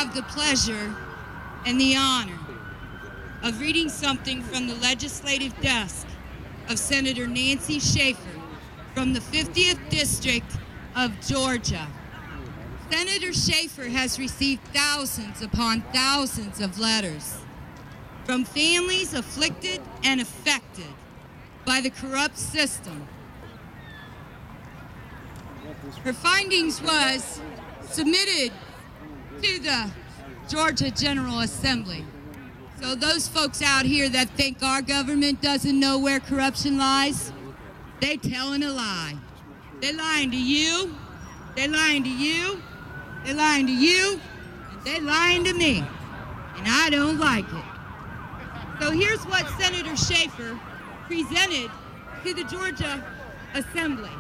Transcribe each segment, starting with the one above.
have the pleasure and the honor of reading something from the legislative desk of Senator Nancy Schaefer from the 50th District of Georgia. Senator Schaefer has received thousands upon thousands of letters from families afflicted and affected by the corrupt system. Her findings was submitted to the Georgia General Assembly. So those folks out here that think our government doesn't know where corruption lies, they telling a lie. They lying to you, they lying to you, they lying to you, and they lying to me. And I don't like it. So here's what Senator Schaefer presented to the Georgia Assembly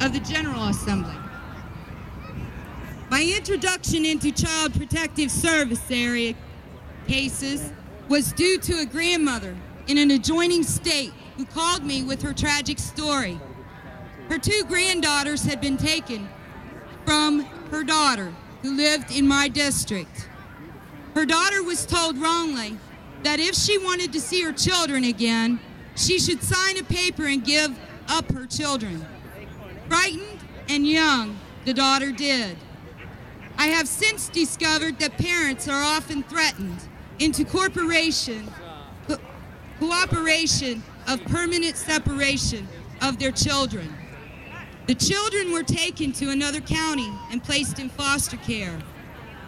of the General Assembly. My introduction into Child Protective Service area cases was due to a grandmother in an adjoining state who called me with her tragic story. Her two granddaughters had been taken from her daughter, who lived in my district. Her daughter was told wrongly that if she wanted to see her children again, she should sign a paper and give up her children. Frightened and young, the daughter did. I have since discovered that parents are often threatened into cooperation of permanent separation of their children. The children were taken to another county and placed in foster care.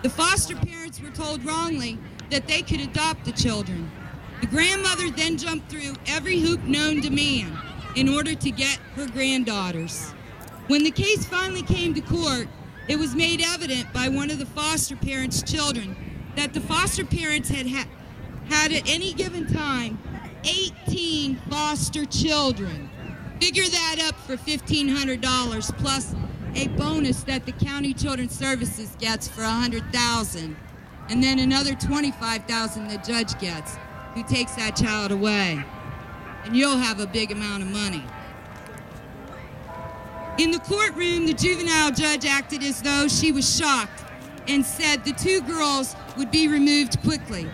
The foster parents were told wrongly that they could adopt the children. The grandmother then jumped through every hoop known to man in order to get her granddaughters. When the case finally came to court, it was made evident by one of the foster parents' children that the foster parents had at any given time 18 foster children. Figure that up for $1,500 plus a bonus that the County Children's Services gets for $100,000, and then another $25,000 the judge gets, who takes that child away. And you'll have a big amount of money. In the courtroom, the juvenile judge acted as though she was shocked and said the two girls would be removed quickly.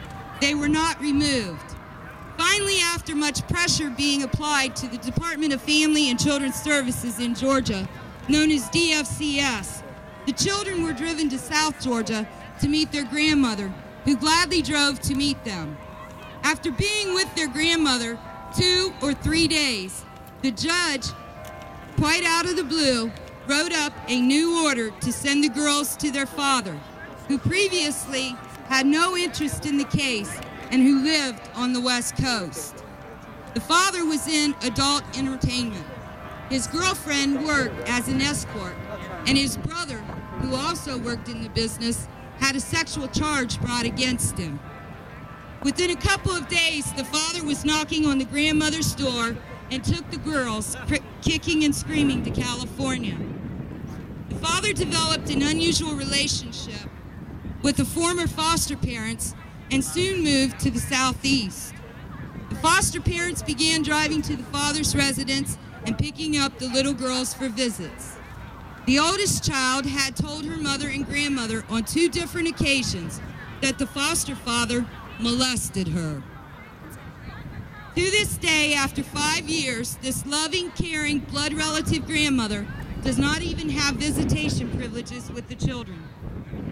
They were not removed. Finally, after much pressure being applied to the Department of Family and Children's Services in Georgia, known as DFCS, the children were driven to South Georgia to meet their grandmother, who gladly drove to meet them. After being with their grandmother 2 or 3 days, the judge, quite out of the blue, wrote up a new order to send the girls to their father, who previously had no interest in the case and who lived on the West Coast. The father was in adult entertainment. His girlfriend worked as an escort, and his brother, who also worked in the business, had a sexual charge brought against him. Within a couple of days, the father was knocking on the grandmother's door and took the girls, kicking and screaming, to California. The father developed an unusual relationship with the former foster parents and soon moved to the southeast. The foster parents began driving to the father's residence and picking up the little girls for visits. The oldest child had told her mother and grandmother on 2 different occasions that the foster father molested her. To this day, after 5 years, this loving, caring, blood relative grandmother does not even have visitation privileges with the children.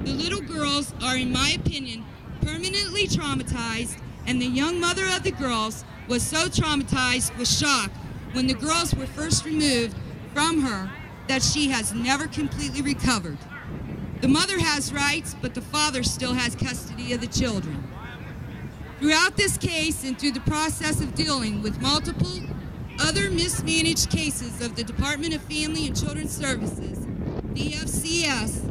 The little girls are, in my opinion, permanently traumatized, and the young mother of the girls was so traumatized with shock when the girls were first removed from her that she has never completely recovered. The mother has rights, but the father still has custody of the children. Throughout this case and through the process of dealing with multiple other mismanaged cases of the Department of Family and Children's Services, DFCS,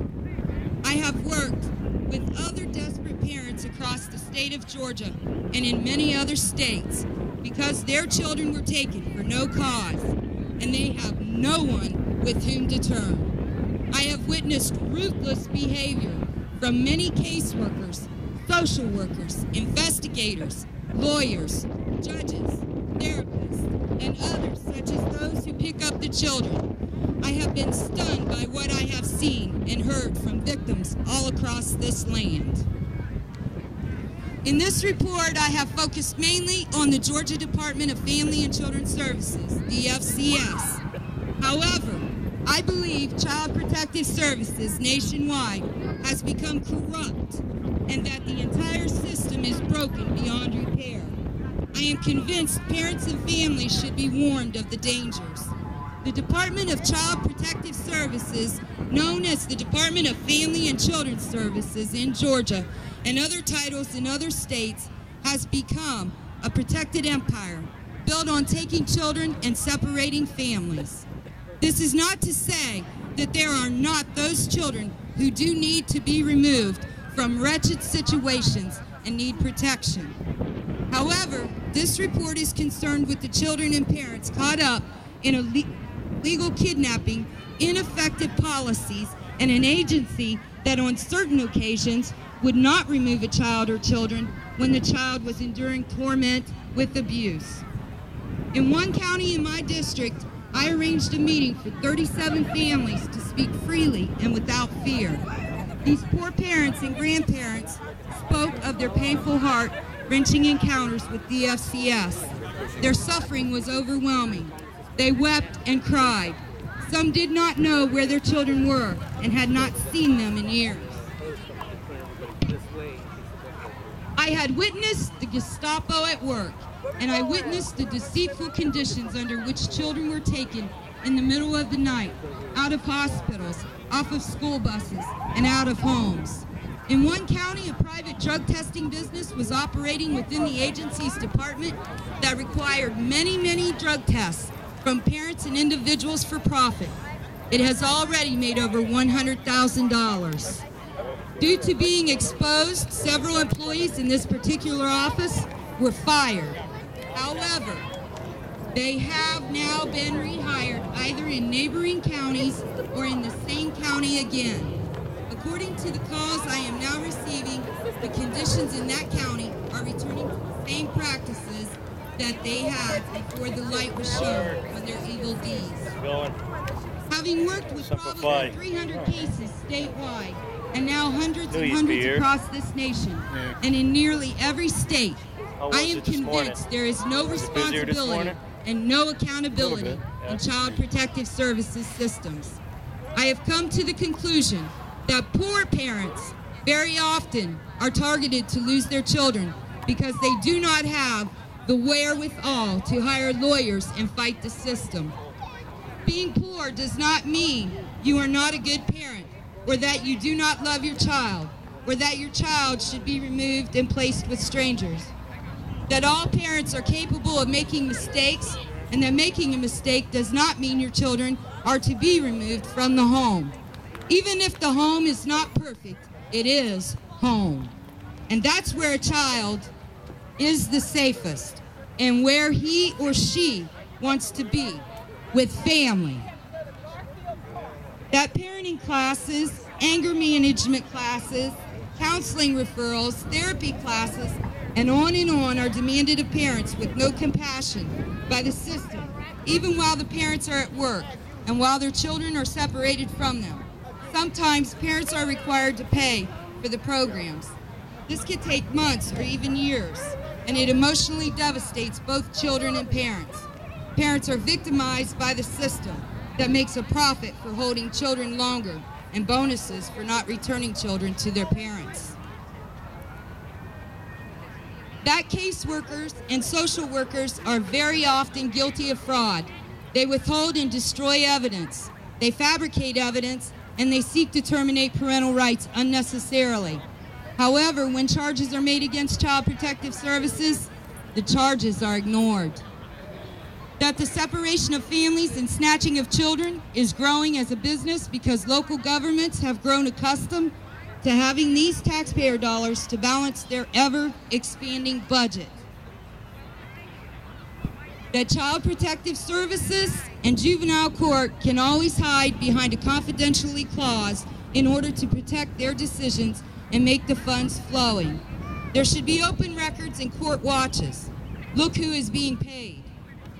I have worked with other desperate parents across the state of Georgia and in many other states because their children were taken for no cause and they have no one with whom to turn. I have witnessed ruthless behavior from many caseworkers, social workers, investigators, lawyers, judges, therapists, and others such as those who pick up the children. I have been stunned by what I have seen and heard from victims all across this land. In this report, I have focused mainly on the Georgia Department of Family and Children's Services, DFCS. However, I believe Child Protective Services nationwide has become corrupt and that the entire system is broken beyond repair. I am convinced parents and families should be warned of the dangers. The Department of Child Protective Services, known as the Department of Family and Children's Services in Georgia and other titles in other states, has become a protected empire built on taking children and separating families. This is not to say that there are not those children who do need to be removed from wretched situations and need protection. However, this report is concerned with the children and parents caught up in a legal kidnapping, ineffective policies, and an agency that on certain occasions would not remove a child or children when the child was enduring torment with abuse. In one county in my district, I arranged a meeting for 37 families to speak freely and without fear. These poor parents and grandparents spoke of their painful heart-wrenching encounters with DFCS. Their suffering was overwhelming. They wept and cried. Some did not know where their children were and had not seen them in years. I had witnessed the Gestapo at work, and I witnessed the deceitful conditions under which children were taken in the middle of the night, out of hospitals, off of school buses, and out of homes. In one county, a private drug testing business was operating within the agency's department that required many, many drug tests from parents and individuals for profit. It has already made over $100,000. Due to being exposed, several employees in this particular office were fired. However, they have now been rehired either in neighboring counties or in the same county again. According to the calls I am now receiving, the conditions in that county are returning to the same practices that they had before the light was shown on their evil deeds. Having worked with probably 300 cases statewide, and now hundreds and hundreds across this nation, and in nearly every state, I am convinced there is no responsibility and no accountability in Child Protective Services systems. I have come to the conclusion that poor parents very often are targeted to lose their children because they do not have the wherewithal to hire lawyers and fight the system. Being poor does not mean you are not a good parent, or that you do not love your child, or that your child should be removed and placed with strangers. That all parents are capable of making mistakes, and that making a mistake does not mean your children are to be removed from the home. Even if the home is not perfect, it is home. And that's where a child is the safest, and where he or she wants to be, with family. That parenting classes, anger management classes, counseling referrals, therapy classes, and on are demanded of parents with no compassion by the system, even while the parents are at work and while their children are separated from them. Sometimes parents are required to pay for the programs. This can take months or even years, and it emotionally devastates both children and parents. Parents are victimized by the system that makes a profit for holding children longer and bonuses for not returning children to their parents. That caseworkers and social workers are very often guilty of fraud. They withhold and destroy evidence. They fabricate evidence, and they seek to terminate parental rights unnecessarily. However, when charges are made against Child Protective Services, the charges are ignored. That the separation of families and snatching of children is growing as a business because local governments have grown accustomed to having these taxpayer dollars to balance their ever-expanding budget. That Child Protective Services and juvenile court can always hide behind a confidentiality clause in order to protect their decisions and make the funds flowing. There should be open records and court watches. Look who is being paid.